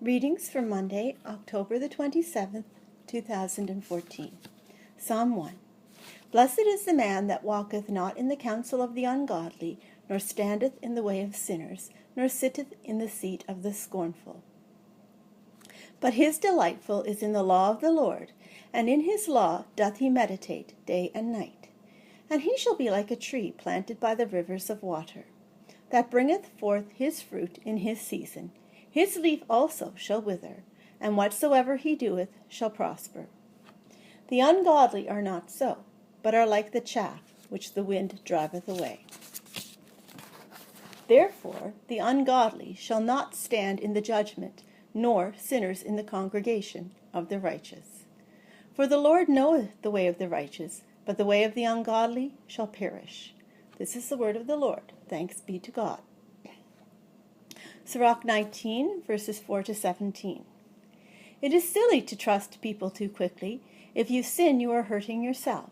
Readings for Monday, October the 27th, 2014. Psalm 1. Blessed is the man that walketh not in the counsel of the ungodly, nor standeth in the way of sinners, nor sitteth in the seat of the scornful. But his delightful is in the law of the Lord, and in his law doth he meditate day and night. And he shall be like a tree planted by the rivers of water, that bringeth forth his fruit in his season. His leaf also shall wither, and whatsoever he doeth shall prosper. The ungodly are not so, but are like the chaff which the wind driveth away. Therefore the ungodly shall not stand in the judgment, nor sinners in the congregation of the righteous. For the Lord knoweth the way of the righteous, but the way of the ungodly shall perish. This is the word of the Lord. Thanks be to God. Sirach 19, verses 4 to 17. It is silly to trust people too quickly. If you sin, you are hurting yourself.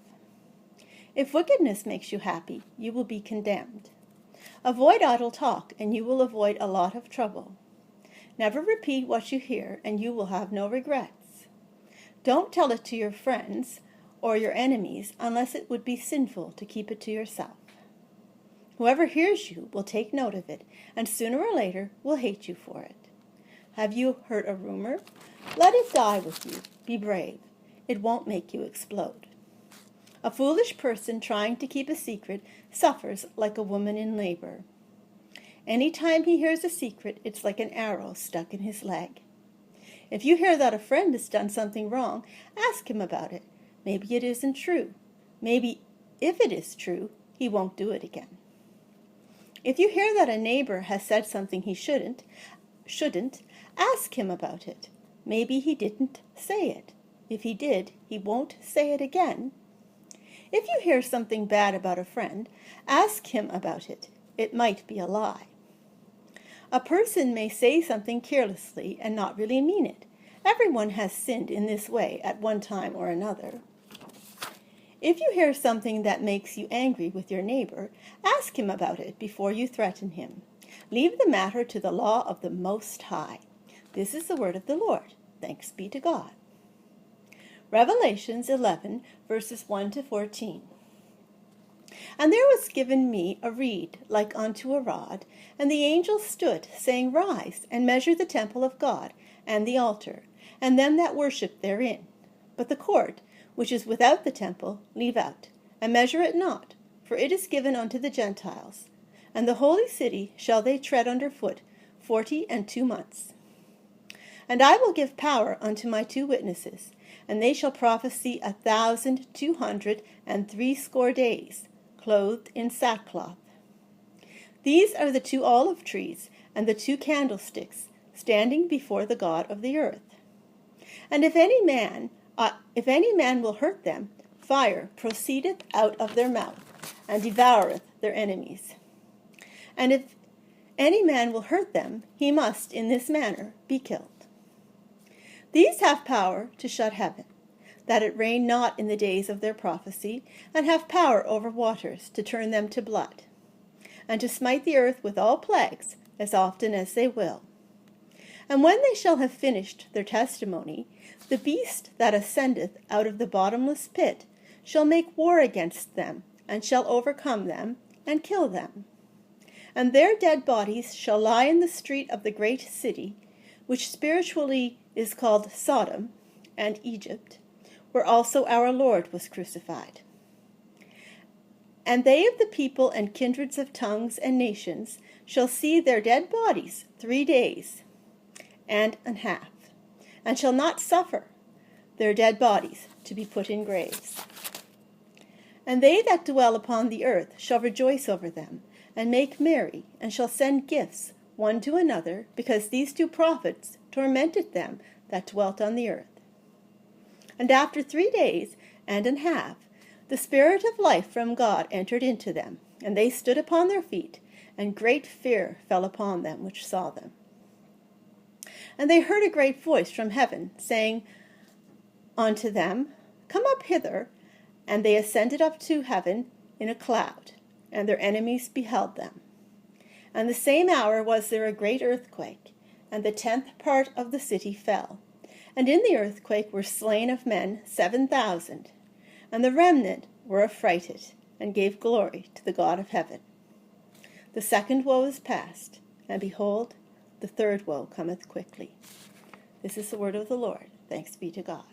If wickedness makes you happy, you will be condemned. Avoid idle talk, and you will avoid a lot of trouble. Never repeat what you hear, and you will have no regrets. Don't tell it to your friends or your enemies unless it would be sinful to keep it to yourself. Whoever hears you will take note of it, and sooner or later will hate you for it. Have you heard a rumor? Let it die with you. Be brave. It won't make you explode. A foolish person trying to keep a secret suffers like a woman in labor. Any time he hears a secret, it's like an arrow stuck in his leg. If you hear that a friend has done something wrong, ask him about it. Maybe it isn't true. Maybe if it is true, he won't do it again. If you hear that a neighbor has said something he shouldn't, ask him about it. Maybe he didn't say it. If he did, he won't say it again. If you hear something bad about a friend, ask him about it. It might be a lie. A person may say something carelessly and not really mean it. Everyone has sinned in this way at one time or another. If you hear something that makes you angry with your neighbor, ask him about it before you threaten him. Leave the matter to the law of the Most High. This is the word of the Lord. Thanks be to God. Revelations 11, verses 1 to 14. And there was given me a reed like unto a rod, and the angel stood, saying, Rise, and measure the temple of God, and the altar, and them that worship therein. But the court, which is without the temple, leave out, and measure it not, for it is given unto the Gentiles. And the holy city shall they tread under foot 42 months. And I will give power unto my 2 witnesses, and they shall prophesy 1,260 days, clothed in sackcloth. These are the 2 olive trees, and the 2 candlesticks, standing before the God of the earth. And if any man will hurt them, fire proceedeth out of their mouth, and devoureth their enemies. And if any man will hurt them, he must in this manner be killed. These have power to shut heaven, that it rain not in the days of their prophecy, and have power over waters to turn them to blood, and to smite the earth with all plagues as often as they will. And when they shall have finished their testimony, the beast that ascendeth out of the bottomless pit shall make war against them, and shall overcome them, and kill them. And their dead bodies shall lie in the street of the great city, which spiritually is called Sodom and Egypt, where also our Lord was crucified. And they of the people and kindreds of tongues and nations shall see their dead bodies 3 days and an half, and shall not suffer their dead bodies to be put in graves. And they that dwell upon the earth shall rejoice over them, and make merry, and shall send gifts one to another, because these 2 prophets tormented them that dwelt on the earth. And after 3 days and an half, the Spirit of life from God entered into them, and they stood upon their feet, and great fear fell upon them which saw them. And they heard a great voice from heaven, saying unto them, Come up hither. And they ascended up to heaven in a cloud, and their enemies beheld them. And the same hour was there a great earthquake, and the 10th part of the city fell. And in the earthquake were slain of men 7,000, and the remnant were affrighted, and gave glory to the God of heaven. The second woe is past, and behold, the third woe cometh quickly. This is the word of the Lord. Thanks be to God.